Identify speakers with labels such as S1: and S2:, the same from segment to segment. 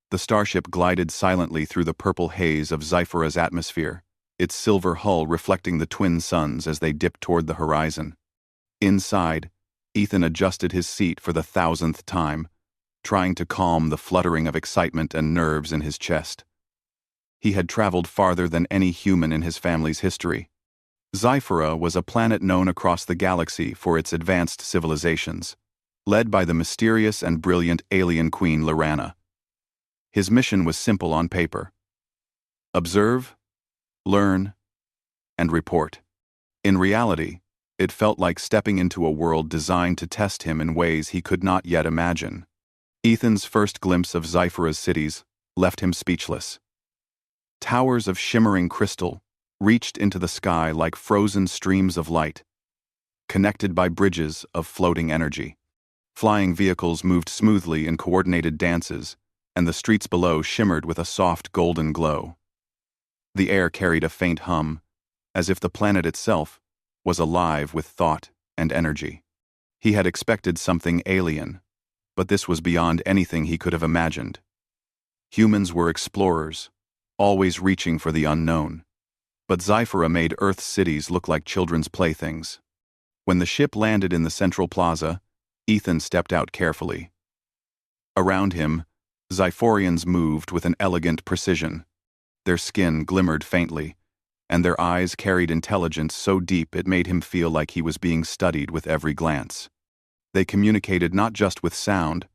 S1: The starship glided silently through the purple haze of Zyphera's atmosphere, its silver hull reflecting the twin suns as they dipped toward the horizon. Inside, Ethan adjusted his seat for the 1,000th time, trying to calm the fluttering of excitement and nerves in his chest. He had traveled farther than any human in his family's history. Zyphera was a planet known across the galaxy for its advanced civilizations, led by the mysterious and brilliant alien queen Lyrana. His mission was simple on paper: observe, learn, and report. In reality, it felt like stepping into a world designed to test him in ways he could not yet imagine. Ethan's first glimpse of Zyphera's cities left him speechless. Towers of shimmering crystal reached into the sky like frozen streams of light, connected by bridges of floating energy. Flying vehicles moved smoothly in coordinated dances, and the streets below shimmered with a soft golden glow. The air carried a faint hum, as if the planet itself was alive with thought and energy. He had expected something alien, but this was beyond anything he could have imagined. Humans were explorers, always reaching for the unknown. But Zyphera made Earth's cities look like children's playthings. When the ship landed in the central plaza, Ethan stepped out carefully. Around him, Zyphorians moved with an elegant precision. Their skin glimmered faintly, and their eyes carried intelligence so deep it made him feel like he was being studied with every glance. They communicated not just with sound,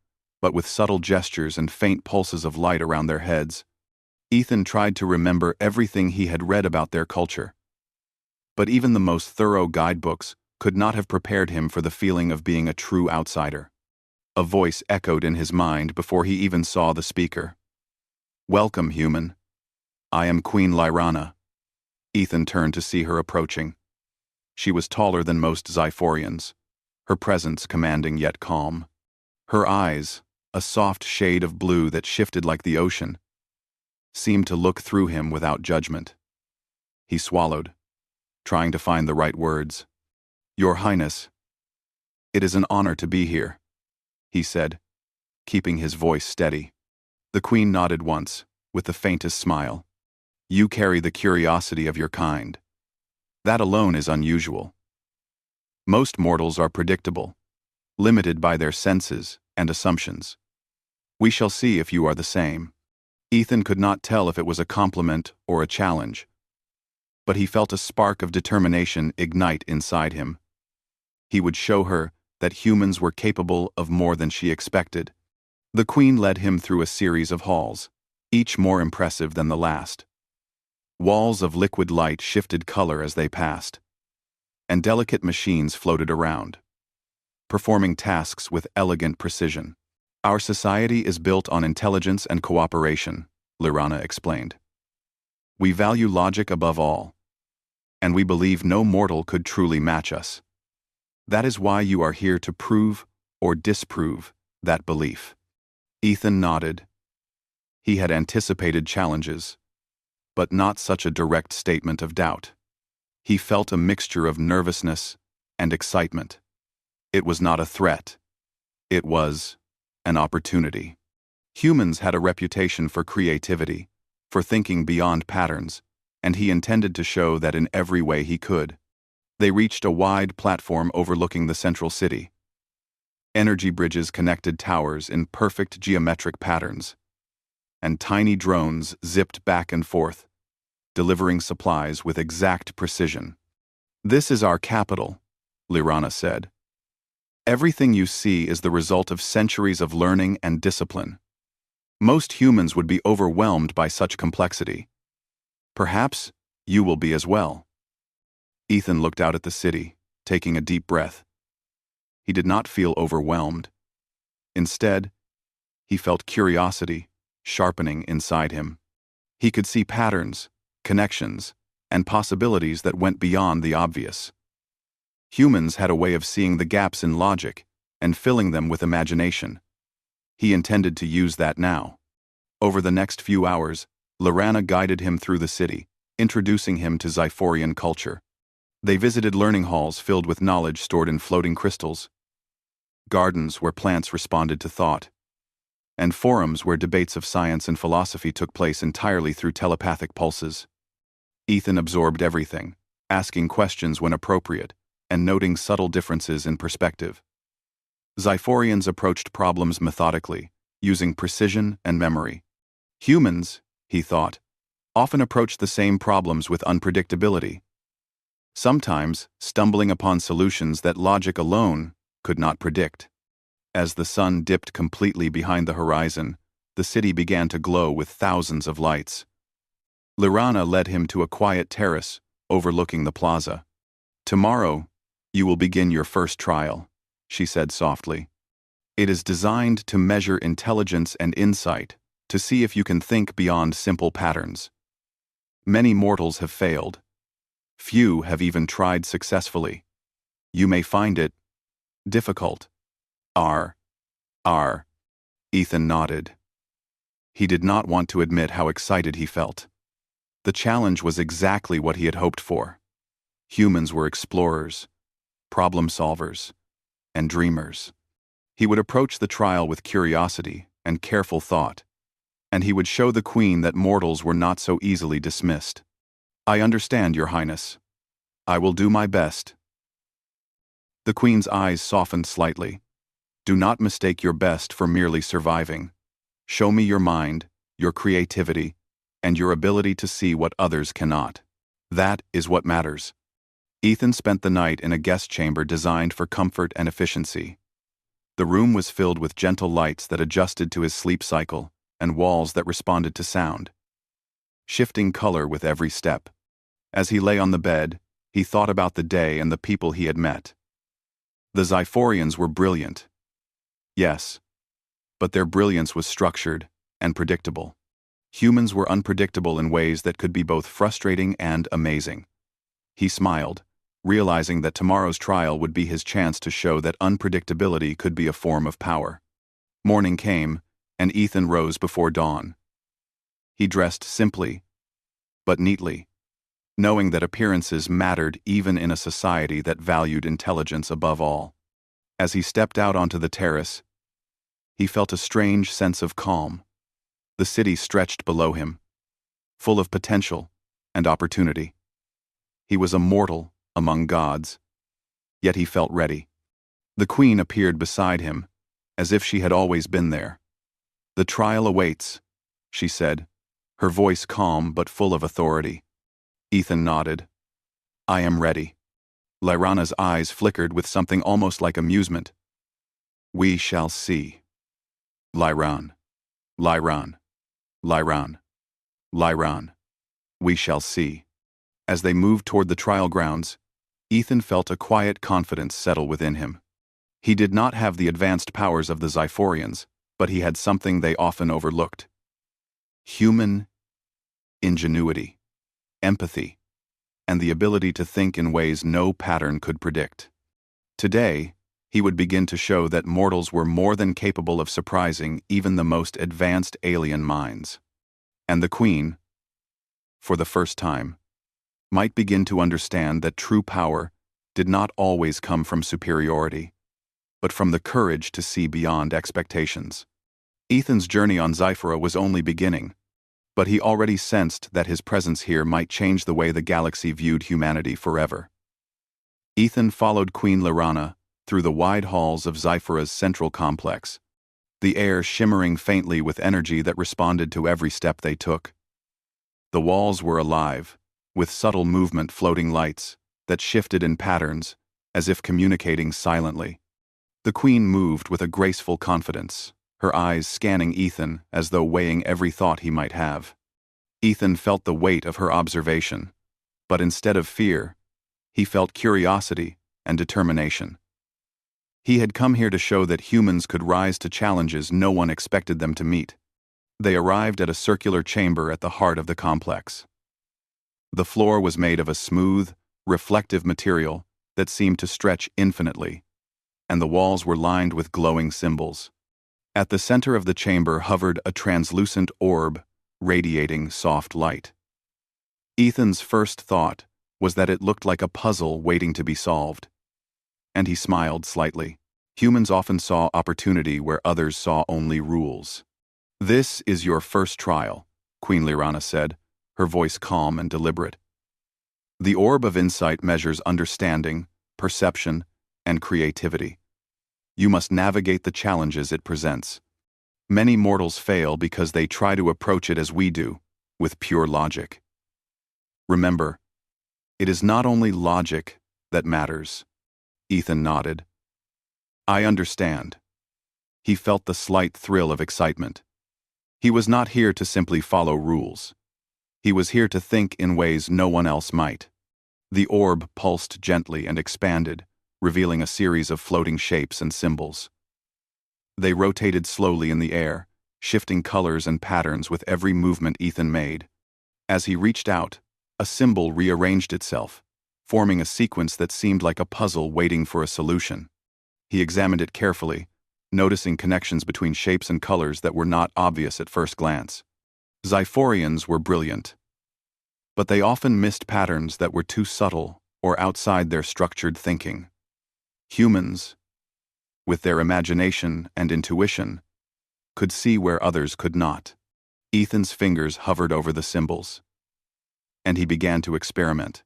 S1: but with subtle gestures and faint pulses of light around their heads. Ethan tried to remember everything he had read about their culture. But even the most thorough guidebooks could not have prepared him for the feeling of being a true outsider. A voice echoed in his mind before he even saw the speaker. "Welcome, human. I am Queen Lyrana." Ethan turned to see her approaching. She was taller than most Zyphorians, her presence commanding yet calm. Her eyes, a soft shade of blue that shifted like the ocean, seemed to look through him without judgment. He swallowed, trying to find the right words. "Your Highness, it is an honor to be here," he said, keeping his voice steady. The Queen nodded once, with the faintest smile. "You carry the curiosity of your kind. That alone is unusual. Most mortals are predictable, limited by their senses and assumptions. We shall see if you are the same." Ethan could not tell if it was a compliment or a challenge, but he felt a spark of determination ignite inside him. He would show her that humans were capable of more than she expected. The Queen led him through a series of halls, each more impressive than the last. Walls of liquid light shifted color as they passed, and delicate machines floated around, performing tasks with elegant precision. "Our society is built on intelligence and cooperation," Lyrana explained. "We value logic above all, and we believe no mortal could truly match us. That is why you are here to prove or disprove that belief." Ethan nodded. He had anticipated challenges, but not such a direct statement of doubt. He felt a mixture of nervousness and excitement. It was not a threat. It was an opportunity. Humans had a reputation for creativity, for thinking beyond patterns, and he intended to show that in every way he could. They reached a wide platform overlooking the central city. Energy bridges connected towers in perfect geometric patterns, and tiny drones zipped back and forth, delivering supplies with exact precision. "This is our capital," Lyrana said. "Everything you see is the result of centuries of learning and discipline. Most humans would be overwhelmed by such complexity. Perhaps you will be as well." Ethan looked out at the city, taking a deep breath. He did not feel overwhelmed. Instead, he felt curiosity sharpening inside him. He could see patterns, connections, and possibilities that went beyond the obvious. Humans had a way of seeing the gaps in logic and filling them with imagination. He intended to use that now. Over the next few hours, Lyrana guided him through the city, introducing him to Zyphorian culture. They visited learning halls filled with knowledge stored in floating crystals, gardens where plants responded to thought, and forums where debates of science and philosophy took place entirely through telepathic pulses. Ethan absorbed everything, asking questions when appropriate, and noting subtle differences in perspective. Xiphorians approached problems methodically, using precision and memory. Humans, he thought, often approach the same problems with unpredictability, sometimes stumbling upon solutions that logic alone could not predict. As the sun dipped completely behind the horizon, the city began to glow with thousands of lights. Lyrana led him to a quiet terrace overlooking the plaza. "Tomorrow, you will begin your first trial," she said softly. "It is designed to measure intelligence and insight, to see if you can think beyond simple patterns. Many mortals have failed. Few have even tried successfully. You may find it difficult." R. Ethan nodded. He did not want to admit how excited he felt. The challenge was exactly what he had hoped for. Humans were explorers, problem solvers, and dreamers. He would approach the trial with curiosity and careful thought, and he would show the Queen that mortals were not so easily dismissed. "I understand, Your Highness. I will do my best." The Queen's eyes softened slightly. "Do not mistake your best for merely surviving. Show me your mind, your creativity, and your ability to see what others cannot. That is what matters." Ethan spent the night in a guest chamber designed for comfort and efficiency. The room was filled with gentle lights that adjusted to his sleep cycle and walls that responded to sound, shifting color with every step. As he lay on the bed, he thought about the day and the people he had met. The Xiphorians were brilliant. Yes, but their brilliance was structured and predictable. Humans were unpredictable in ways that could be both frustrating and amazing. He smiled, realizing that tomorrow's trial would be his chance to show that unpredictability could be a form of power. Morning came, and Ethan rose before dawn. He dressed simply, but neatly, knowing that appearances mattered even in a society that valued intelligence above all. As he stepped out onto the terrace, he felt a strange sense of calm. The city stretched below him, full of potential and opportunity. He was a mortal among gods, yet he felt ready. The Queen appeared beside him, as if she had always been there. "The trial awaits," she said, her voice calm but full of authority. Ethan nodded. "I am ready." Lyrana's eyes flickered with something almost like amusement. "We shall see." Lyran. Lyran. Lyran. Lyran. "We shall see." As they moved toward the trial grounds, Ethan felt a quiet confidence settle within him. He did not have the advanced powers of the Xiphorians, but he had something they often overlooked: human ingenuity, empathy, and the ability to think in ways no pattern could predict. Today, he would begin to show that mortals were more than capable of surprising even the most advanced alien minds. And the Queen, for the first time, might begin to understand that true power did not always come from superiority, but from the courage to see beyond expectations. Ethan's journey on Xiphora was only beginning, but he already sensed that his presence here might change the way the galaxy viewed humanity forever. Ethan followed Queen Lyrana through the wide halls of Xiphora's central complex, the air shimmering faintly with energy that responded to every step they took. The walls were alive, with subtle movement floating lights that shifted in patterns, as if communicating silently. The Queen moved with a graceful confidence, her eyes scanning Ethan as though weighing every thought he might have. Ethan felt the weight of her observation, but instead of fear, he felt curiosity and determination. He had come here to show that humans could rise to challenges no one expected them to meet. They arrived at a circular chamber at the heart of the complex. The floor was made of a smooth, reflective material that seemed to stretch infinitely, and the walls were lined with glowing symbols. At the center of the chamber hovered a translucent orb, radiating soft light. Ethan's first thought was that it looked like a puzzle waiting to be solved, and he smiled slightly. Humans often saw opportunity where others saw only rules. "This is your first trial," Queen Lirana said, her voice calm and deliberate. "The orb of insight measures understanding, perception, and creativity. You must navigate the challenges it presents. Many mortals fail because they try to approach it as we do, with pure logic. Remember, it is not only logic that matters." Ethan nodded. "I understand." He felt the slight thrill of excitement. He was not here to simply follow rules. He was here to think in ways no one else might. The orb pulsed gently and expanded, revealing a series of floating shapes and symbols. They rotated slowly in the air, shifting colors and patterns with every movement Ethan made. As he reached out, a symbol rearranged itself, forming a sequence that seemed like a puzzle waiting for a solution. He examined it carefully, noticing connections between shapes and colors that were not obvious at first glance. Xiphorians were brilliant, but they often missed patterns that were too subtle or outside their structured thinking. Humans, with their imagination and intuition, could see where others could not. Ethan's fingers hovered over the symbols, and he began to experiment.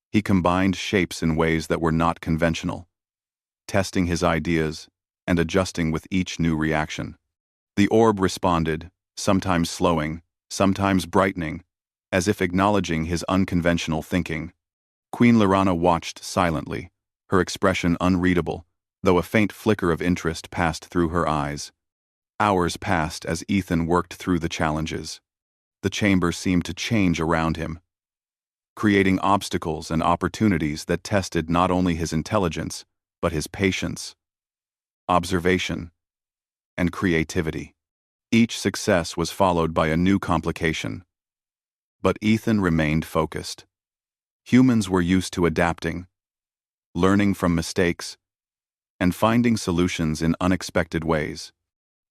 S1: He combined shapes in ways that were not conventional, testing his ideas and adjusting with each new reaction. The orb responded, sometimes slowing, sometimes brightening, as if acknowledging his unconventional thinking. Queen Lirana watched silently, her expression unreadable, though a faint flicker of interest passed through her eyes. Hours passed as Ethan worked through the challenges. The chamber seemed to change around him, creating obstacles and opportunities that tested not only his intelligence, but his patience, observation, and creativity. Each success was followed by a new complication. But Ethan remained focused. Humans were used to adapting, learning from mistakes, and finding solutions in unexpected ways.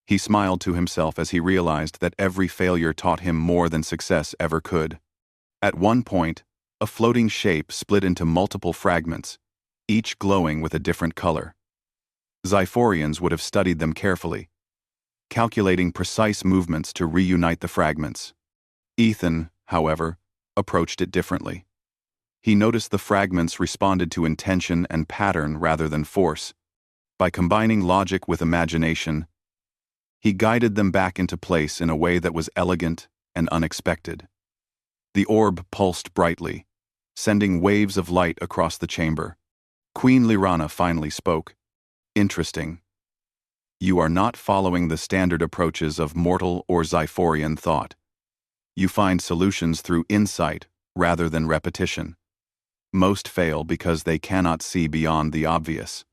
S1: He smiled to himself as he realized that every failure taught him more than success ever could. At one point, a floating shape split into multiple fragments, each glowing with a different color. Xiphorians would have studied them carefully, calculating precise movements to reunite the fragments. Ethan, however, approached it differently. He noticed the fragments responded to intention and pattern rather than force. By combining logic with imagination, he guided them back into place in a way that was elegant and unexpected. The orb pulsed brightly, sending waves of light across the chamber. Queen Lirana finally spoke. "Interesting. You are not following the standard approaches of mortal or Xiphorian thought. You find solutions through insight rather than repetition. Most fail because they cannot see beyond the obvious."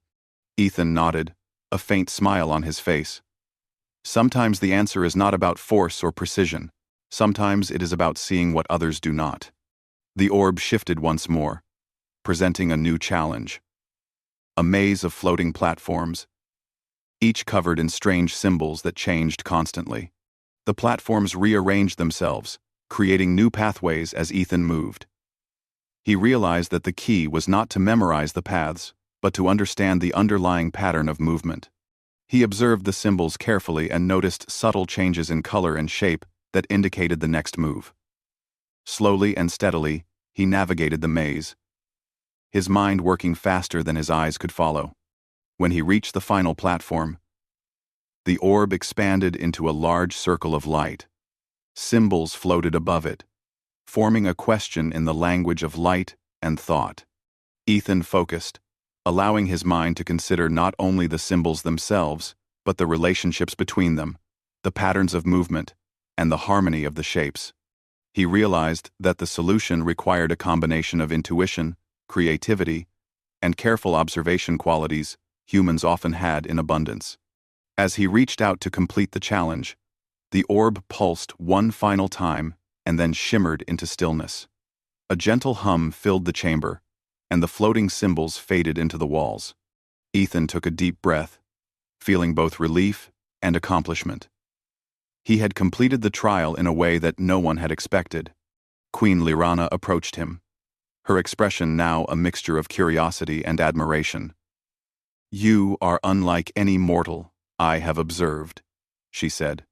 S1: Ethan nodded, a faint smile on his face. "Sometimes the answer is not about force or precision. Sometimes it is about seeing what others do not." The orb shifted once more, presenting a new challenge. A maze of floating platforms, each covered in strange symbols that changed constantly. The platforms rearranged themselves, creating new pathways as Ethan moved. He realized that the key was not to memorize the paths, but to understand the underlying pattern of movement. He observed the symbols carefully and noticed subtle changes in color and shape that indicated the next move. Slowly and steadily, he navigated the maze, his mind working faster than his eyes could follow. When he reached the final platform, the orb expanded into a large circle of light. Symbols floated above it, forming a question in the language of light and thought. Ethan focused, allowing his mind to consider not only the symbols themselves, but the relationships between them, the patterns of movement, and the harmony of the shapes. He realized that the solution required a combination of intuition, creativity, and careful observation qualities humans often had in abundance. As he reached out to complete the challenge, the orb pulsed one final time and then shimmered into stillness. A gentle hum filled the chamber, and the floating symbols faded into the walls. Ethan took a deep breath, feeling both relief and accomplishment. He had completed the trial in a way that no one had expected. Queen Lirana approached him, her expression now a mixture of curiosity and admiration. "You are unlike any mortal I have observed," she said.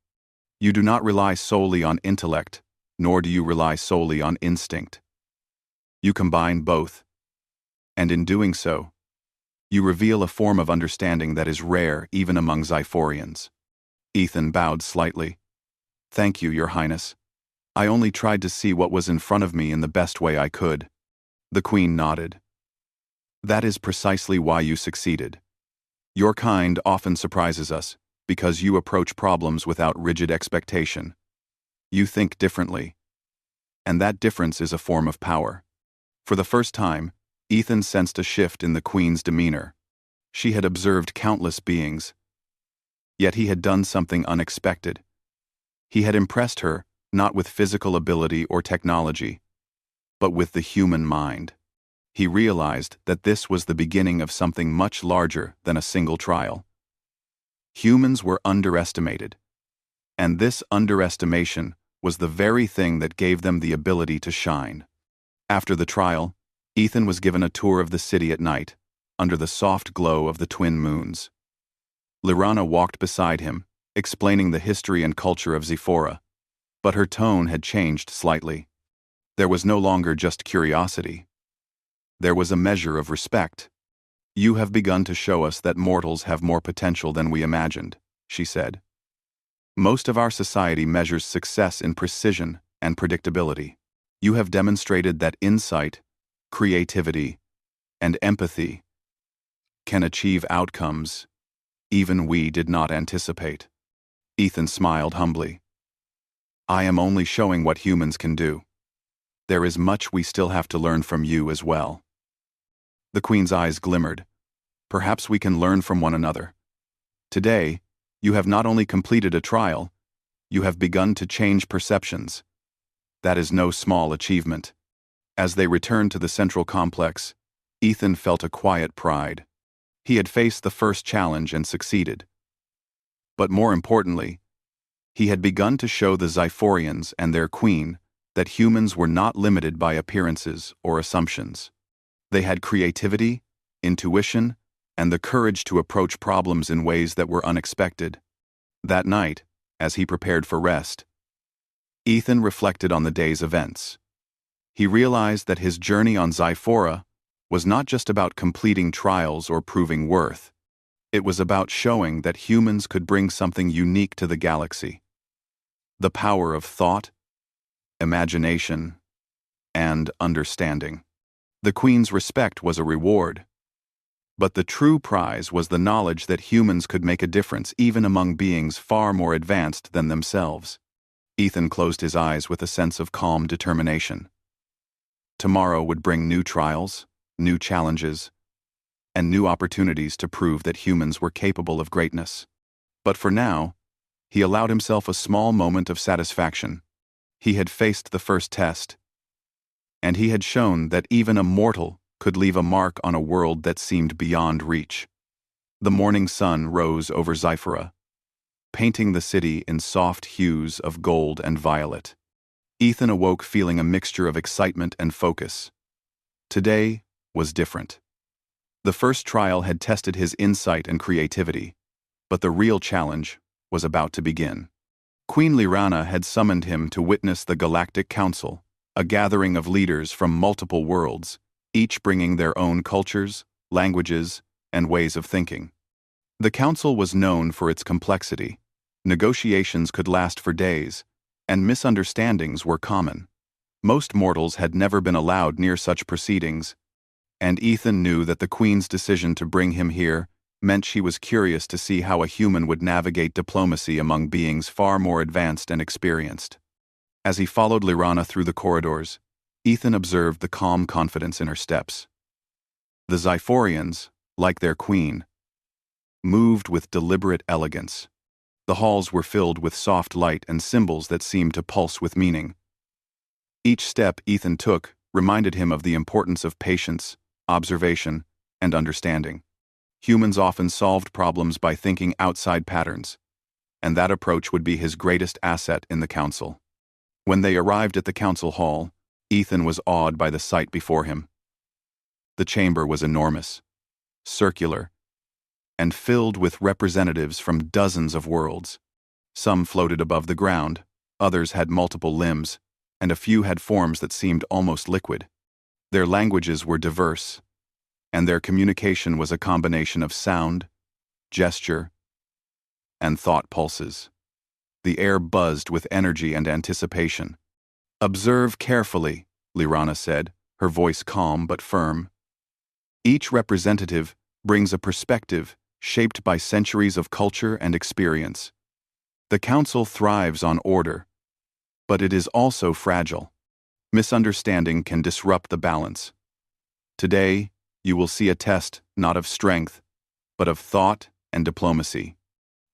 S1: You do not rely solely on intellect, nor do you rely solely on instinct. You combine both, and in doing so, you reveal a form of understanding that is rare even among Xiphorians. Ethan bowed slightly. Thank you, Your Highness. I only tried to see what was in front of me in the best way I could. The Queen nodded. That is precisely why you succeeded. Your kind often surprises us, because you approach problems without rigid expectation. You think differently. And that difference is a form of power. For the first time, Ethan sensed a shift in the Queen's demeanor. She had observed countless beings, yet he had done something unexpected. He had impressed her, not with physical ability or technology, but with the human mind. He realized that this was the beginning of something much larger than a single trial. Humans were underestimated, and this underestimation was the very thing that gave them the ability to shine. After the trial, Ethan was given a tour of the city at night, under the soft glow of the twin moons. Lyrana walked beside him, explaining the history and culture of Zephora, but her tone had changed slightly. There was no longer just curiosity. There was a measure of respect. You have begun to show us that mortals have more potential than we imagined, she said. Most of our society measures success in precision and predictability. You have demonstrated that insight, creativity, and empathy can achieve outcomes even we did not anticipate. Ethan smiled humbly. I am only showing what humans can do. There is much we still have to learn from you as well. The Queen's eyes glimmered. Perhaps we can learn from one another. Today, you have not only completed a trial, you have begun to change perceptions. That is no small achievement. As they returned to the central complex, Ethan felt a quiet pride. He had faced the first challenge and succeeded. But more importantly, he had begun to show the Xiphorians and their queen that humans were not limited by appearances or assumptions. They had creativity, intuition, and the courage to approach problems in ways that were unexpected. That night, as he prepared for rest, Ethan reflected on the day's events. He realized that his journey on Xiphora was not just about completing trials or proving worth. It was about showing that humans could bring something unique to the galaxy. The power of thought, imagination, and understanding. The Queen's respect was a reward. But the true prize was the knowledge that humans could make a difference even among beings far more advanced than themselves. Ethan closed his eyes with a sense of calm determination. Tomorrow would bring new trials, new challenges, and new opportunities to prove that humans were capable of greatness. But for now, he allowed himself a small moment of satisfaction. He had faced the first test, and he had shown that even a mortal could leave a mark on a world that seemed beyond reach. The morning sun rose over Xiphora, painting the city in soft hues of gold and violet. Ethan awoke feeling a mixture of excitement and focus. Today was different. The first trial had tested his insight and creativity, but the real challenge was about to begin. Queen Lyrana had summoned him to witness the Galactic Council, a gathering of leaders from multiple worlds, each bringing their own cultures, languages, and ways of thinking. The council was known for its complexity. Negotiations could last for days, and misunderstandings were common. Most mortals had never been allowed near such proceedings, and Ethan knew that the Queen's decision to bring him here meant she was curious to see how a human would navigate diplomacy among beings far more advanced and experienced. As he followed Lyrana through the corridors, Ethan observed the calm confidence in her steps. The Xiphorians, like their queen, moved with deliberate elegance. The halls were filled with soft light and symbols that seemed to pulse with meaning. Each step Ethan took reminded him of the importance of patience, observation, and understanding. Humans often solved problems by thinking outside patterns, and that approach would be his greatest asset in the council. When they arrived at the council hall, Ethan was awed by the sight before him. The chamber was enormous, circular, and filled with representatives from dozens of worlds. Some floated above the ground, others had multiple limbs, and a few had forms that seemed almost liquid. Their languages were diverse, and their communication was a combination of sound, gesture, and thought pulses. The air buzzed with energy and anticipation. "Observe carefully," Lirana said, her voice calm but firm. "Each representative brings a perspective shaped by centuries of culture and experience. The council thrives on order, but it is also fragile. Misunderstanding can disrupt the balance. Today, you will see a test not of strength, but of thought and diplomacy."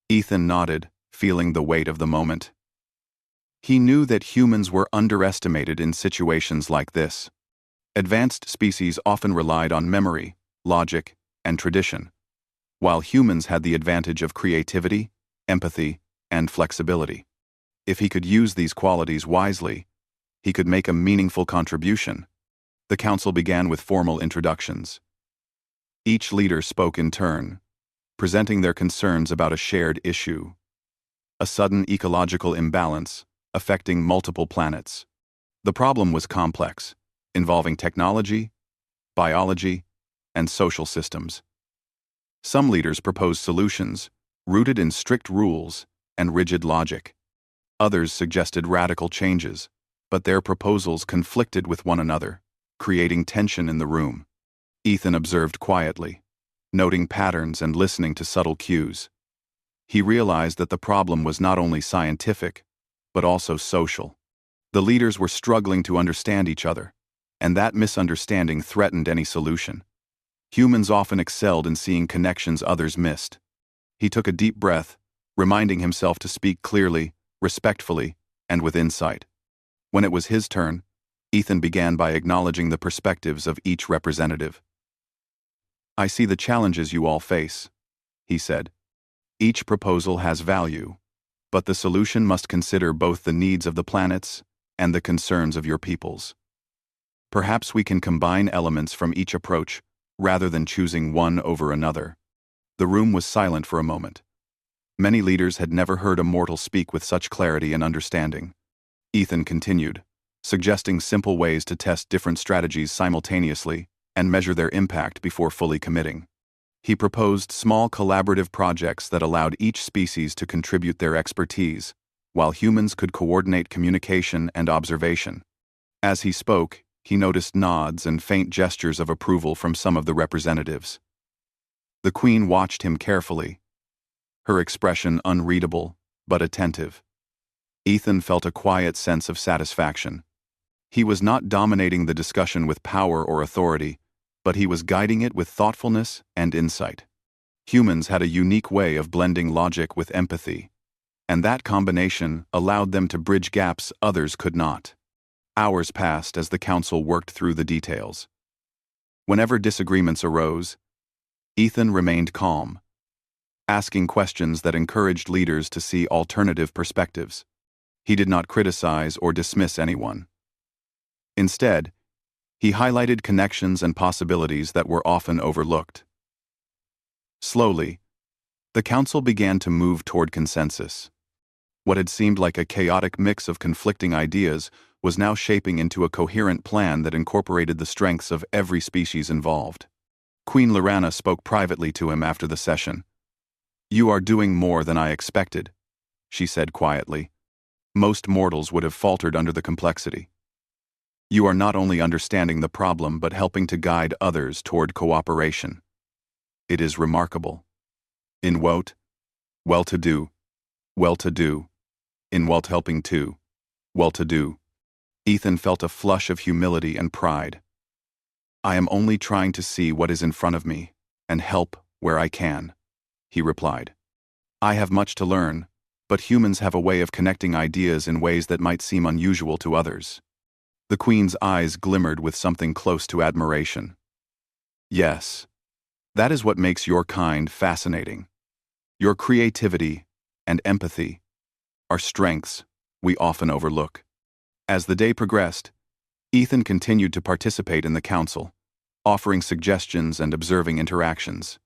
S1: Ethan nodded, feeling the weight of the moment. He knew that humans were underestimated in situations like this. Advanced species often relied on memory, logic, and tradition, while humans had the advantage of creativity, empathy, and flexibility. If he could use these qualities wisely, he could make a meaningful contribution. The council began with formal introductions. Each leader spoke in turn, presenting their concerns about a shared issue: a sudden ecological imbalance affecting multiple planets. The problem was complex, involving technology, biology, and social systems. Some leaders proposed solutions rooted in strict rules and rigid logic. Others suggested radical changes, but their proposals conflicted with one another, creating tension in the room. Ethan observed quietly, noting patterns and listening to subtle cues. He realized that the problem was not only scientific, but also social. The leaders were struggling to understand each other, and that misunderstanding threatened any solution. Humans often excelled in seeing connections others missed. He took a deep breath, reminding himself to speak clearly, respectfully, and with insight. When it was his turn, Ethan began by acknowledging the perspectives of each representative. "I see the challenges you all face," he said. "Each proposal has value, but the solution must consider both the needs of the planets and the concerns of your peoples. Perhaps we can combine elements from each approach rather than choosing one over another." The room was silent for a moment. Many leaders had never heard a mortal speak with such clarity and understanding. Ethan continued, suggesting simple ways to test different strategies simultaneously and measure their impact before fully committing. He proposed small collaborative projects that allowed each species to contribute their expertise, while humans could coordinate communication and observation. As he spoke, he noticed nods and faint gestures of approval from some of the representatives. The Queen watched him carefully, her expression unreadable but attentive. Ethan felt a quiet sense of satisfaction. He was not dominating the discussion with power or authority, but he was guiding it with thoughtfulness and insight. Humans had a unique way of blending logic with empathy, and that combination allowed them to bridge gaps others could not. Hours passed as the council worked through the details. Whenever disagreements arose, Ethan remained calm, asking questions that encouraged leaders to see alternative perspectives. He did not criticize or dismiss anyone. Instead, he highlighted connections and possibilities that were often overlooked. Slowly, the council began to move toward consensus. What had seemed like a chaotic mix of conflicting ideas was now shaping into a coherent plan that incorporated the strengths of every species involved. Queen Lirana spoke privately to him after the session. "You are doing more than I expected," she said quietly. "Most mortals would have faltered under the complexity. You are not only understanding the problem but helping to guide others toward cooperation. It is remarkable. In Wout, well-to-do, well-to-do. In Wout helping too, well-to-do." Ethan felt a flush of humility and pride. "I am only trying to see what is in front of me and help where I can," he replied. "I have much to learn, but humans have a way of connecting ideas in ways that might seem unusual to others." The Queen's eyes glimmered with something close to admiration. "Yes, that is what makes your kind fascinating. Your creativity and empathy are strengths we often overlook." As the day progressed, Ethan continued to participate in the council, offering suggestions and observing interactions.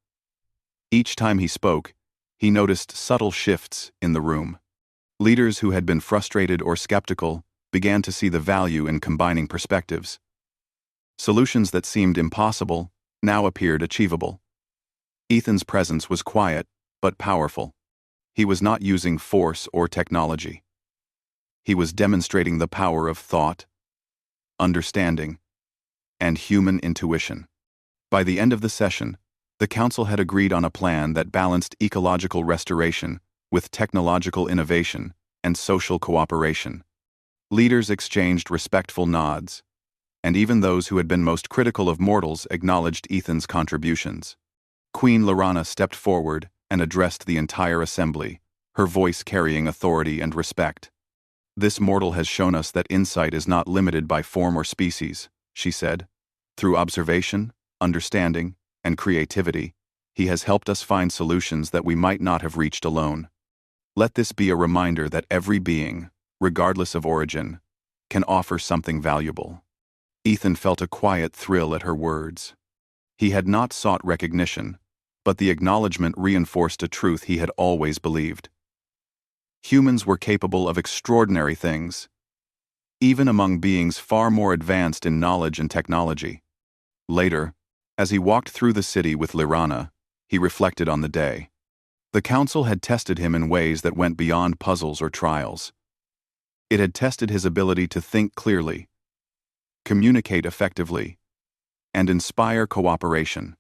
S1: Each time he spoke, he noticed subtle shifts in the room. Leaders who had been frustrated or skeptical began to see the value in combining perspectives. Solutions that seemed impossible now appeared achievable. Ethan's presence was quiet, but powerful. He was not using force or technology. He was demonstrating the power of thought, understanding, and human intuition. By the end of the session, the council had agreed on a plan that balanced ecological restoration with technological innovation and social cooperation. Leaders exchanged respectful nods, and even those who had been most critical of mortals acknowledged Ethan's contributions. Queen Lorana stepped forward and addressed the entire assembly, her voice carrying authority and respect. "This mortal has shown us that insight is not limited by form or species," she said. "Through observation, understanding, and creativity, he has helped us find solutions that we might not have reached alone. Let this be a reminder that every being, regardless of origin, can offer something valuable." Ethan felt a quiet thrill at her words. He had not sought recognition, but the acknowledgement reinforced a truth he had always believed. Humans were capable of extraordinary things, even among beings far more advanced in knowledge and technology. Later, as he walked through the city with Lorana, he reflected on the day. The council had tested him in ways that went beyond puzzles or trials. It had tested his ability to think clearly, communicate effectively, and inspire cooperation.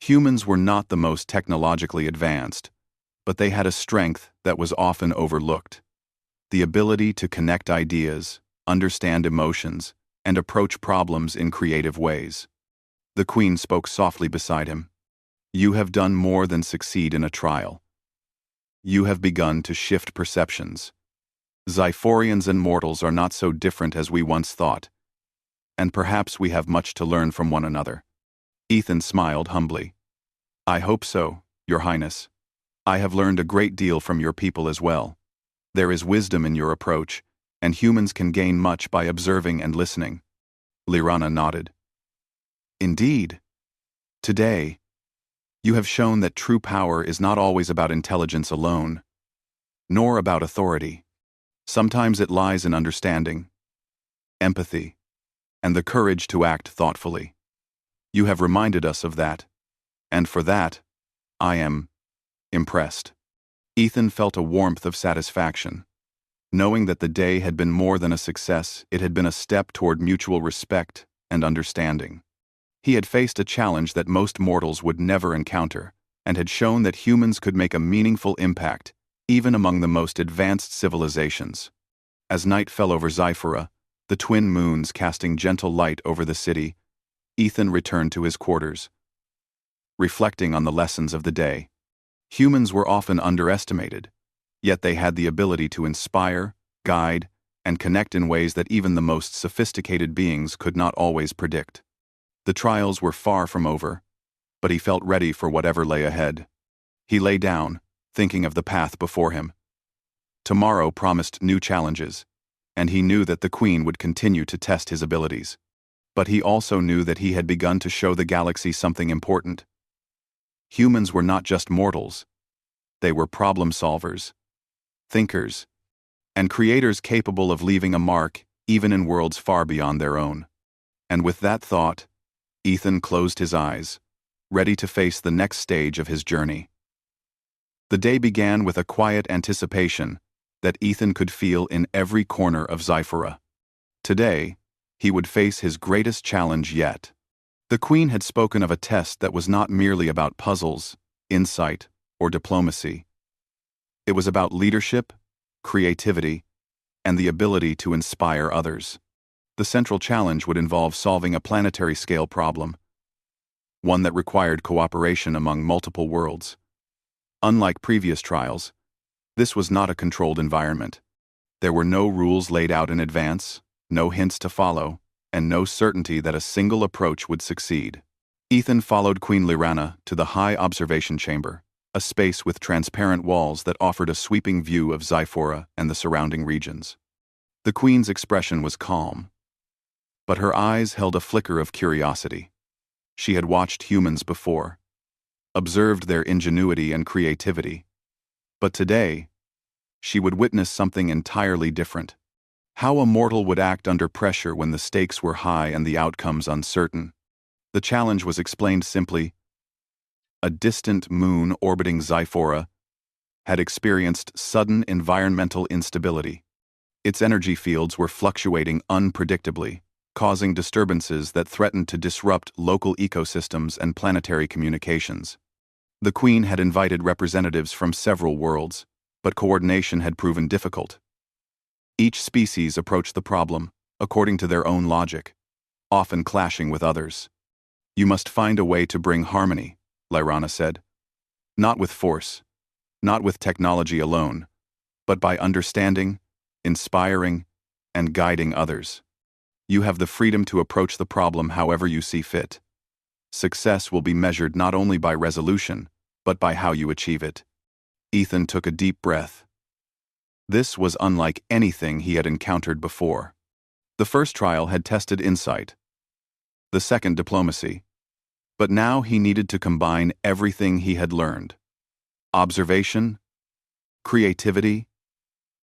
S1: Humans were not the most technologically advanced, but they had a strength that was often overlooked: the ability to connect ideas, understand emotions, and approach problems in creative ways. The Queen spoke softly beside him. "You have done more than succeed in a trial. You have begun to shift perceptions. Xiphorians and mortals are not so different as we once thought, and perhaps we have much to learn from one another." Ethan smiled humbly. "I hope so, Your Highness. I have learned a great deal from your people as well. There is wisdom in your approach, and humans can gain much by observing and listening." Lorana nodded. "Indeed. Today, you have shown that true power is not always about intelligence alone, nor about authority. Sometimes it lies in understanding, empathy, and the courage to act thoughtfully. You have reminded us of that, and for that, I am impressed." Ethan felt a warmth of satisfaction. Knowing that the day had been more than a success, it had been a step toward mutual respect and understanding. He had faced a challenge that most mortals would never encounter, and had shown that humans could make a meaningful impact, even among the most advanced civilizations. As night fell over Xiphora, the twin moons casting gentle light over the city, Ethan returned to his quarters, reflecting on the lessons of the day. Humans were often underestimated, yet they had the ability to inspire, guide, and connect in ways that even the most sophisticated beings could not always predict. The trials were far from over, but he felt ready for whatever lay ahead. He lay down, thinking of the path before him. Tomorrow promised new challenges, and he knew that the Queen would continue to test his abilities. But he also knew that he had begun to show the galaxy something important. Humans were not just mortals. They were problem solvers, thinkers, and creators capable of leaving a mark even in worlds far beyond their own. And with that thought, Ethan closed his eyes, ready to face the next stage of his journey. The day began with a quiet anticipation that Ethan could feel in every corner of Xiphora. Today, he would face his greatest challenge yet. The Queen had spoken of a test that was not merely about puzzles, insight, or diplomacy. It was about leadership, creativity, and the ability to inspire others. The central challenge would involve solving a planetary-scale problem, one that required cooperation among multiple worlds. Unlike previous trials, this was not a controlled environment. There were no rules laid out in advance, no hints to follow, and no certainty that a single approach would succeed. Ethan followed Queen Lorana to the high observation chamber, a space with transparent walls that offered a sweeping view of Xiphora and the surrounding regions. The Queen's expression was calm, but her eyes held a flicker of curiosity. She had watched humans before, observed their ingenuity and creativity, but today, she would witness something entirely different. How a mortal would act under pressure when the stakes were high and the outcomes uncertain. The challenge was explained simply. A distant moon orbiting Xiphora had experienced sudden environmental instability. Its energy fields were fluctuating unpredictably, causing disturbances that threatened to disrupt local ecosystems and planetary communications. The Queen had invited representatives from several worlds, but coordination had proven difficult. Each species approached the problem according to their own logic, often clashing with others. You must find a way to bring harmony, Lyrana said. Not with force, not with technology alone, but by understanding, inspiring, and guiding others. You have the freedom to approach the problem however you see fit. Success will be measured not only by resolution, but by how you achieve it. Ethan took a deep breath. This was unlike anything he had encountered before. The first trial had tested insight, the second diplomacy, but now he needed to combine everything he had learned. Observation, creativity,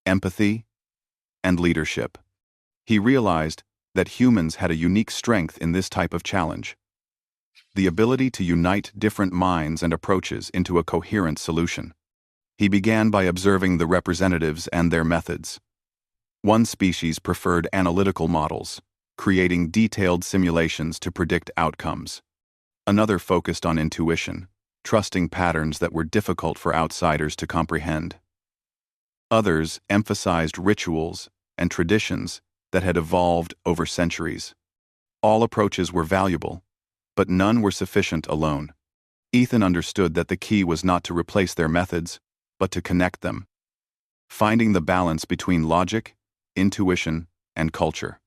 S1: empathy, and leadership. He realized that humans had a unique strength in this type of challenge. The ability to unite different minds and approaches into a coherent solution. He began by observing the representatives and their methods. One species preferred analytical models, creating detailed simulations to predict outcomes. Another focused on intuition, trusting patterns that were difficult for outsiders to comprehend. Others emphasized rituals and traditions that had evolved over centuries. All approaches were valuable, but none were sufficient alone. Ethan understood that the key was not to replace their methods, but to connect them, finding the balance between logic, intuition, and culture.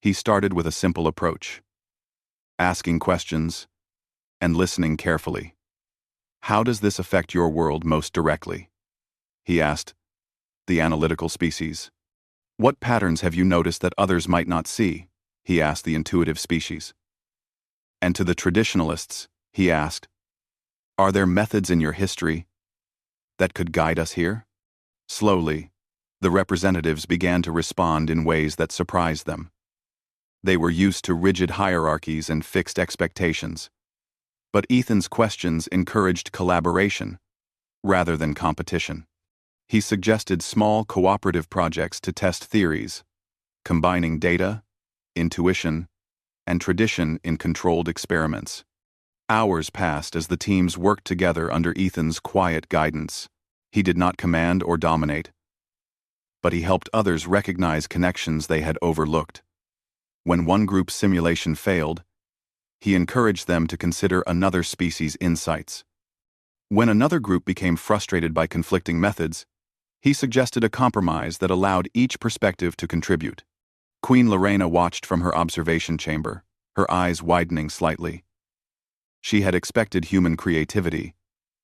S1: He started with a simple approach, asking questions and listening carefully. How does this affect your world most directly? He asked the analytical species. What patterns have you noticed that others might not see? He asked the intuitive species. And to the traditionalists, he asked, are there methods in your history that could guide us here? Slowly, the representatives began to respond in ways that surprised them. They were used to rigid hierarchies and fixed expectations. But Ethan's questions encouraged collaboration, rather than competition. He suggested small cooperative projects to test theories, combining data, intuition, and tradition in controlled experiments. Hours passed as the teams worked together under Ethan's quiet guidance. He did not command or dominate, but he helped others recognize connections they had overlooked. When one group's simulation failed, he encouraged them to consider another species' insights. When another group became frustrated by conflicting methods, he suggested a compromise that allowed each perspective to contribute. Queen Lorena watched from her observation chamber, her eyes widening slightly. She had expected human creativity,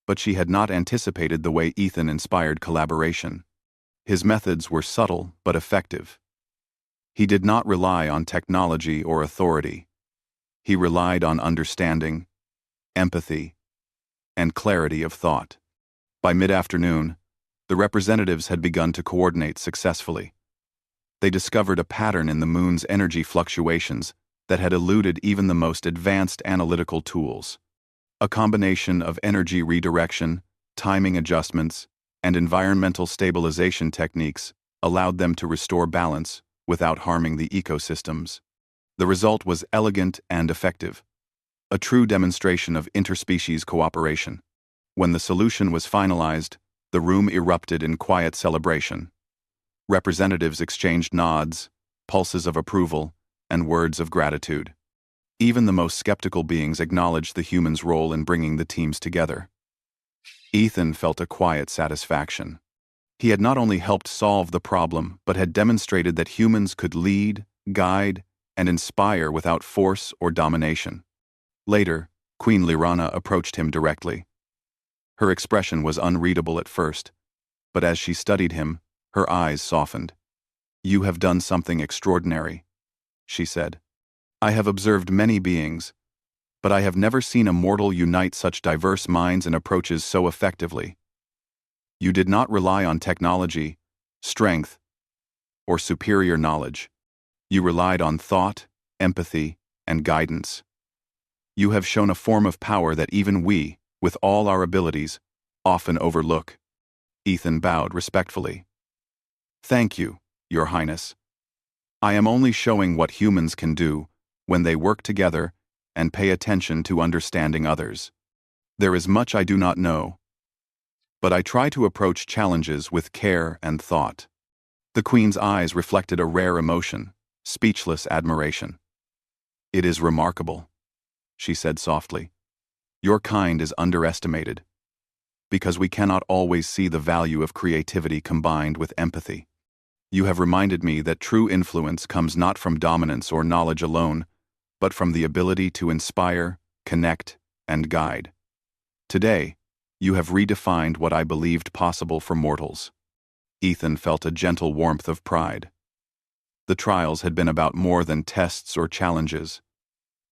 S1: but she had not anticipated the way Ethan inspired collaboration. His methods were subtle but effective. He did not rely on technology or authority. He relied on understanding, empathy, and clarity of thought. By mid-afternoon, the representatives had begun to coordinate successfully. They discovered a pattern in the moon's energy fluctuations that had eluded even the most advanced analytical tools. A combination of energy redirection, timing adjustments, and environmental stabilization techniques allowed them to restore balance without harming the ecosystems. The result was elegant and effective, a true demonstration of interspecies cooperation. When the solution was finalized, the room erupted in quiet celebration. Representatives exchanged nods, pulses of approval, and words of gratitude. Even the most skeptical beings acknowledged the humans' role in bringing the teams together. Ethan felt a quiet satisfaction. He had not only helped solve the problem, but had demonstrated that humans could lead, guide, and inspire without force or domination. Later, Queen Lyrana approached him directly. Her expression was unreadable at first, but as she studied him, her eyes softened. "You have done something extraordinary," she said. "I have observed many beings, but I have never seen a mortal unite such diverse minds and approaches so effectively. You did not rely on technology strength, or superior knowledge. You relied on thought, empathy, and guidance. You have shown a form of power that even we, with all our abilities, often overlook. Ethan bowed respectfully. Thank you, Your Highness. I am only showing what humans can do when they work together and pay attention to understanding others. There is much I do not know, but I try to approach challenges with care and thought. The Queen's eyes reflected a rare emotion, speechless admiration. It is remarkable, she said softly. Your kind is underestimated, because we cannot always see the value of creativity combined with empathy. You have reminded me that true influence comes not from dominance or knowledge alone, but from the ability to inspire, connect, and guide. Today, you have redefined what I believed possible for mortals. Ethan felt a gentle warmth of pride. The trials had been about more than tests or challenges.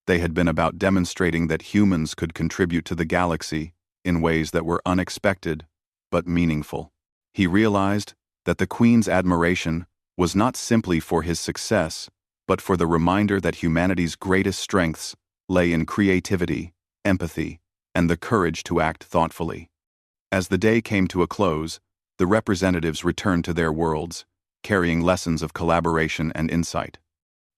S1: They had been about demonstrating that humans could contribute to the galaxy in ways that were unexpected but meaningful. He realized that the Queen's admiration was not simply for his success, but for the reminder that humanity's greatest strengths lay in creativity, empathy, and the courage to act thoughtfully. As the day came to a close, the representatives returned to their worlds, carrying lessons of collaboration and insight.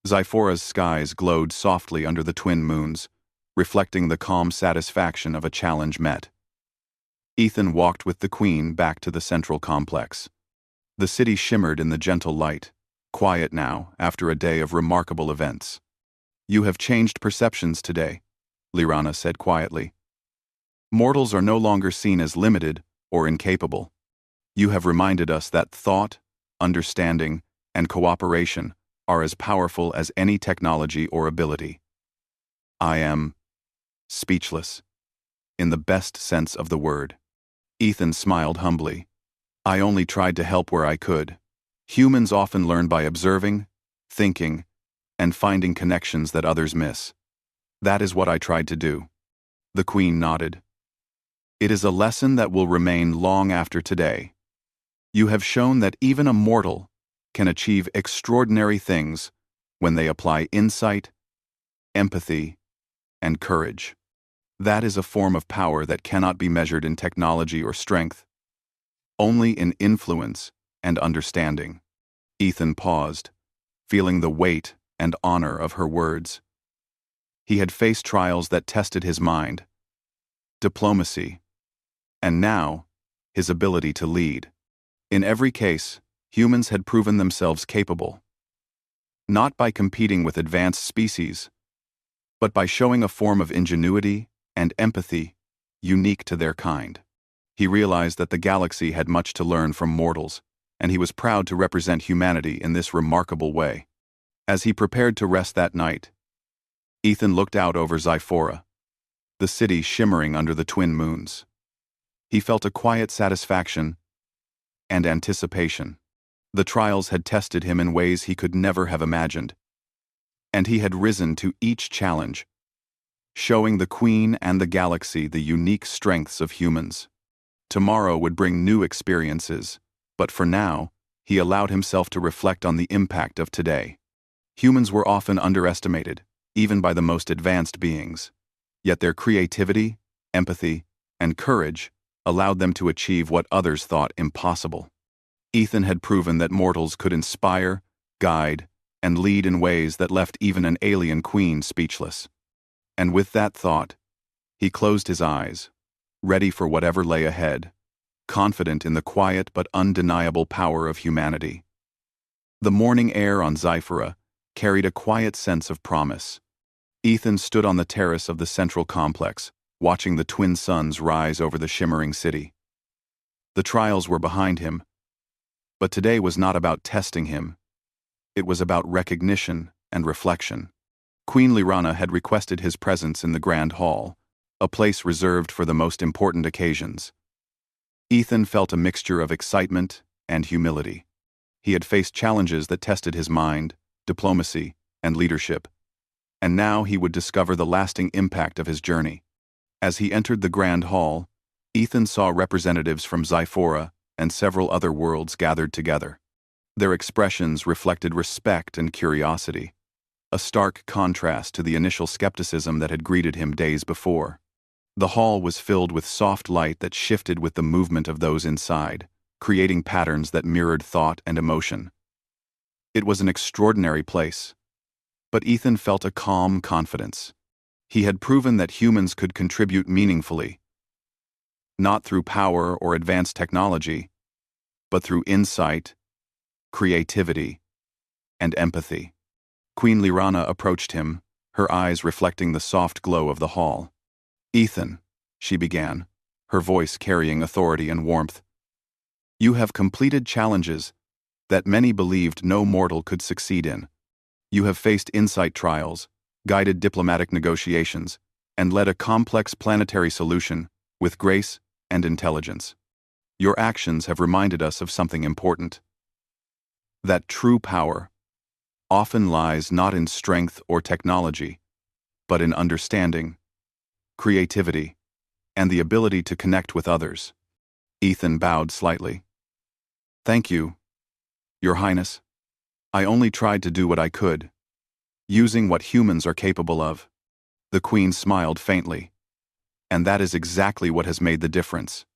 S1: Zyphora's skies glowed softly under the twin moons, reflecting the calm satisfaction of a challenge met. Ethan walked with the Queen back to the central complex. The city shimmered in the gentle light, quiet now after a day of remarkable events. You have changed perceptions today, Lirana said quietly. Mortals are no longer seen as limited or incapable. You have reminded us that thought, understanding, and cooperation are as powerful as any technology or ability. I am speechless, in the best sense of the word. Ethan smiled humbly. I only tried to help where I could. Humans often learn by observing, thinking, and finding connections that others miss. That is what I tried to do. The Queen nodded. It is a lesson that will remain long after today. You have shown that even a mortal can achieve extraordinary things when they apply insight, empathy, and courage. That is a form of power that cannot be measured in technology or strength, only in influence and understanding. Ethan paused, feeling the weight and honor of her words. He had faced trials that tested his mind, diplomacy, and now, his ability to lead. In every case, humans had proven themselves capable, not by competing with advanced species, but by showing a form of ingenuity and empathy unique to their kind. He realized that the galaxy had much to learn from mortals, and he was proud to represent humanity in this remarkable way. As he prepared to rest that night, Ethan looked out over Zyphora, the city shimmering under the twin moons. He felt a quiet satisfaction and anticipation. The trials had tested him in ways he could never have imagined, and he had risen to each challenge, showing the Queen and the galaxy the unique strengths of humans. Tomorrow would bring new experiences, but for now, he allowed himself to reflect on the impact of today. Humans were often underestimated, even by the most advanced beings, yet their creativity, empathy, and courage allowed them to achieve what others thought impossible. Ethan had proven that mortals could inspire, guide, and lead in ways that left even an alien queen speechless. And with that thought, he closed his eyes, ready for whatever lay ahead, confident in the quiet but undeniable power of humanity. The morning air on Zyphora carried a quiet sense of promise. Ethan stood on the terrace of the central complex, watching the twin suns rise over the shimmering city. The trials were behind him, but today was not about testing him. It was about recognition and reflection. Queen Lirana had requested his presence in the Grand Hall, a place reserved for the most important occasions. Ethan felt a mixture of excitement and humility. He had faced challenges that tested his mind, diplomacy, and leadership, and now he would discover the lasting impact of his journey. As he entered the Grand Hall, Ethan saw representatives from Zyphora and several other worlds gathered together. Their expressions reflected respect and curiosity, a stark contrast to the initial skepticism that had greeted him days before. The hall was filled with soft light that shifted with the movement of those inside, creating patterns that mirrored thought and emotion. It was an extraordinary place, but Ethan felt a calm confidence. He had proven that humans could contribute meaningfully, not through power or advanced technology, but through insight, creativity, and empathy. Queen Lirana approached him, her eyes reflecting the soft glow of the hall. "Ethan," she began, her voice carrying authority and warmth, "you have completed challenges that many believed no mortal could succeed in. You have faced insight trials, guided diplomatic negotiations, and led a complex planetary solution with grace and intelligence. Your actions have reminded us of something important: that true power often lies not in strength or technology, but in understanding, creativity, and the ability to connect with others." Ethan bowed slightly. "Thank you, Your Highness. I only tried to do what I could, using what humans are capable of." The Queen smiled faintly. "And that is exactly what has made the difference.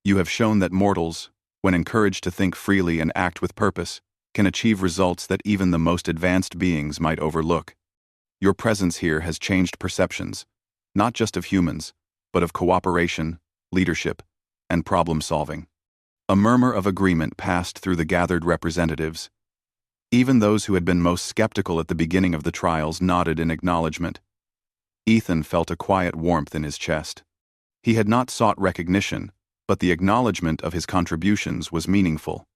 S1: You have shown that mortals, when encouraged to think freely and act with purpose, can achieve results that even the most advanced beings might overlook. Your presence here has changed perceptions, not just of humans, but of cooperation, leadership, and problem-solving." A murmur of agreement passed through the gathered representatives. Even those who had been most skeptical at the beginning of the trials nodded in acknowledgement. Ethan felt a quiet warmth in his chest. He had not sought recognition, but the acknowledgement of his contributions was meaningful.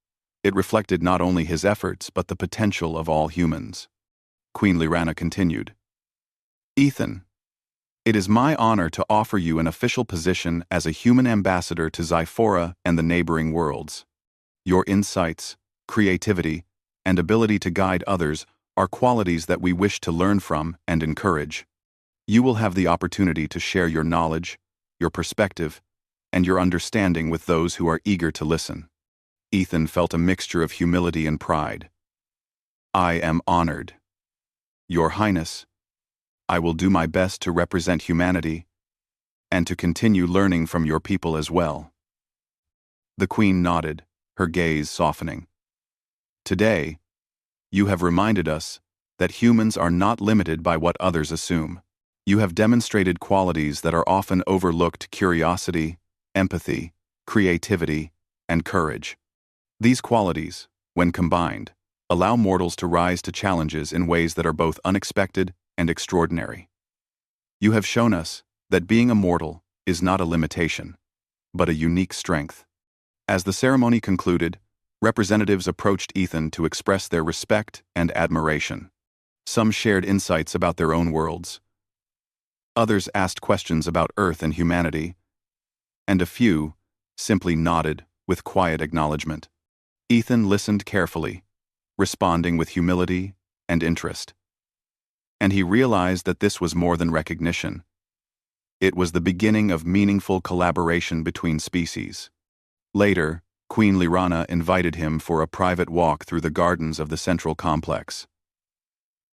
S1: It reflected not only his efforts but the potential of all humans. Queen Lirana continued, "Ethan, it is my honor to offer you an official position as a human ambassador to Zyphora and the neighboring worlds. Your insights, creativity, and ability to guide others are qualities that we wish to learn from and encourage. You will have the opportunity to share your knowledge, your perspective, and your understanding with those who are eager to listen." Ethan felt a mixture of humility and pride. "I am honored. Your Highness, I will do my best to represent humanity and to continue learning from your people as well." The Queen nodded, her gaze softening. "Today, you have reminded us that humans are not limited by what others assume. You have demonstrated qualities that are often overlooked: curiosity, empathy, creativity, and courage. These qualities, when combined, allow mortals to rise to challenges in ways that are both unexpected and extraordinary. You have shown us that being a mortal is not a limitation, but a unique strength." As the ceremony concluded, representatives approached Ethan to express their respect and admiration. Some shared insights about their own worlds. Others asked questions about Earth and humanity, and a few simply nodded with quiet acknowledgement. Ethan listened carefully, responding with humility and interest. And he realized that this was more than recognition. It was the beginning of meaningful collaboration between species. Later, Queen Lirana invited him for a private walk through the gardens of the central complex.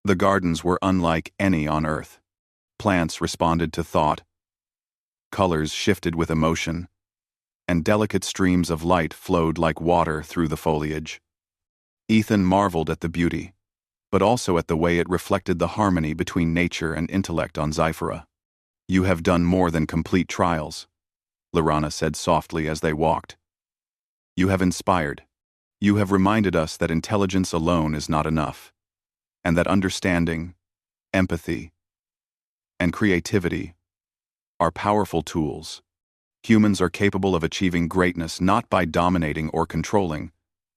S1: The gardens were unlike any on Earth. Plants responded to thought, colors shifted with emotion, and delicate streams of light flowed like water through the foliage. Ethan marveled at the beauty, but also at the way it reflected the harmony between nature and intellect on Zyphora. "You have done more than complete trials," Lirana said softly as they walked. "You have inspired. You have reminded us that intelligence alone is not enough, and that understanding, empathy, and creativity are powerful tools. Humans are capable of achieving greatness not by dominating or controlling,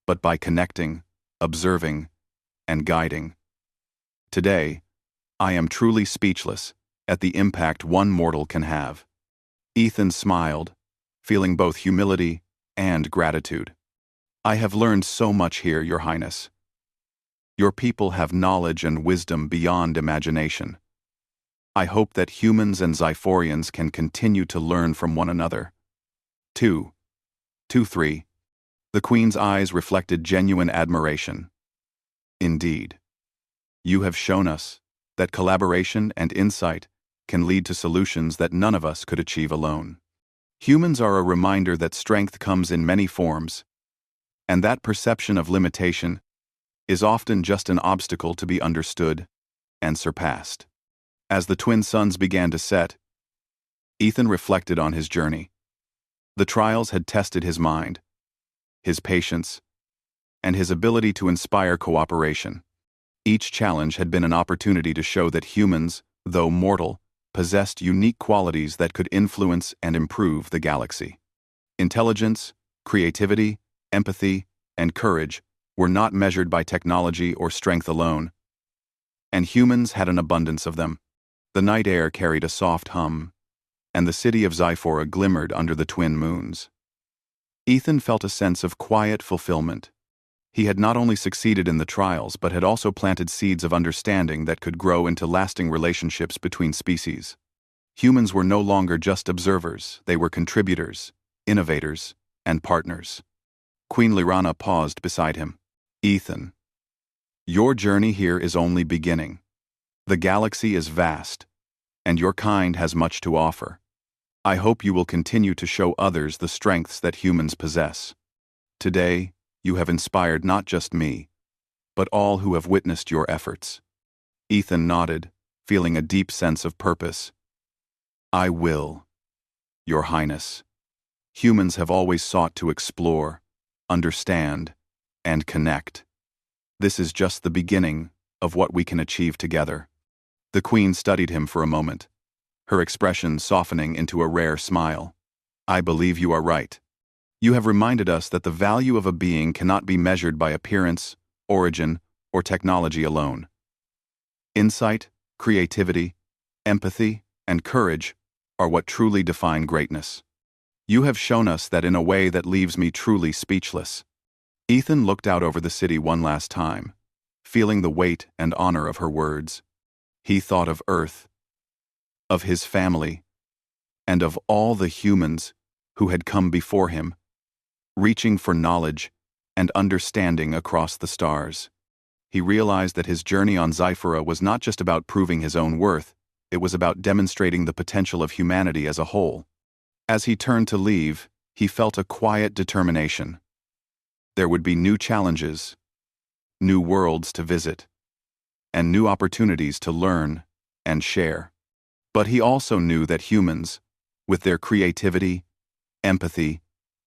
S1: but by connecting, observing, and guiding. Today, I am truly speechless at the impact one mortal can have." Ethan smiled, feeling both humility and gratitude. "I have learned so much here, Your Highness. Your people have knowledge and wisdom beyond imagination. I hope that humans and Zyphorians can continue to learn from one another." 2. 2-3. The Queen's eyes reflected genuine admiration. Indeed, you have shown us that collaboration and insight can lead to solutions that none of us could achieve alone. Humans are a reminder that strength comes in many forms, and that perception of limitation is often just an obstacle to be understood and surpassed. As the twin suns began to set, Ethan reflected on his journey. The trials had tested his mind, his patience, and his ability to inspire cooperation. Each challenge had been an opportunity to show that humans, though mortal, possessed unique qualities that could influence and improve the galaxy. Intelligence, creativity, empathy, and courage were not measured by technology or strength alone, and humans had an abundance of them. The night air carried a soft hum, and the city of Zyphora glimmered under the twin moons. Ethan felt a sense of quiet fulfillment. He had not only succeeded in the trials but had also planted seeds of understanding that could grow into lasting relationships between species. Humans were no longer just observers, they were contributors, innovators, and partners. Queen Lyrana paused beside him. Ethan, your journey here is only beginning. The galaxy is vast, and your kind has much to offer. I hope you will continue to show others the strengths that humans possess. Today, you have inspired not just me, but all who have witnessed your efforts. Ethan nodded, feeling a deep sense of purpose. I will, Your Highness. Humans have always sought to explore, understand, and connect. This is just the beginning of what we can achieve together. The Queen studied him for a moment, her expression softening into a rare smile. I believe you are right. You have reminded us that the value of a being cannot be measured by appearance, origin, or technology alone. Insight, creativity, empathy, and courage are what truly define greatness. You have shown us that in a way that leaves me truly speechless. Ethan looked out over the city one last time, feeling the weight and honor of her words. He thought of Earth, of his family, and of all the humans who had come before him, reaching for knowledge and understanding across the stars. He realized that his journey on Zyphora was not just about proving his own worth, it was about demonstrating the potential of humanity as a whole. As he turned to leave, he felt a quiet determination. There would be new challenges, new worlds to visit, and new opportunities to learn and share. But he also knew that humans, with their creativity, empathy,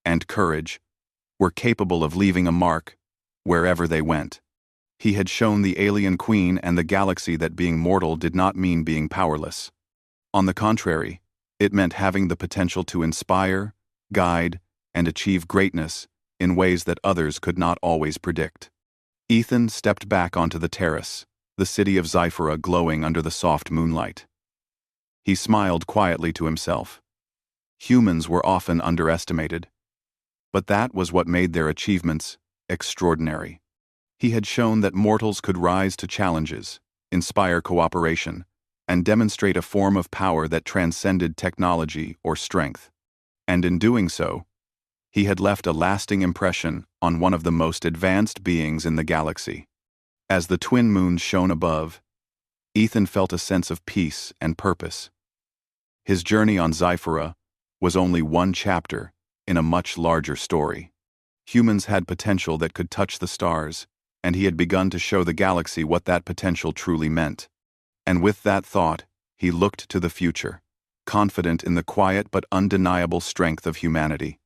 S1: and courage, were capable of leaving a mark wherever they went. He had shown the alien queen and the galaxy that being mortal did not mean being powerless. On the contrary, it meant having the potential to inspire, guide, and achieve greatness in ways that others could not always predict. Ethan stepped back onto the terrace, the city of Zyphora glowing under the soft moonlight. He smiled quietly to himself. Humans were often underestimated, but that was what made their achievements extraordinary. He had shown that mortals could rise to challenges, inspire cooperation, and demonstrate a form of power that transcended technology or strength. And in doing so, he had left a lasting impression on one of the most advanced beings in the galaxy. As the twin moons shone above, Ethan felt a sense of peace and purpose. His journey on Zyphora was only one chapter in a much larger story. Humans had potential that could touch the stars, and he had begun to show the galaxy what that potential truly meant. And with that thought, he looked to the future, confident in the quiet but undeniable strength of humanity.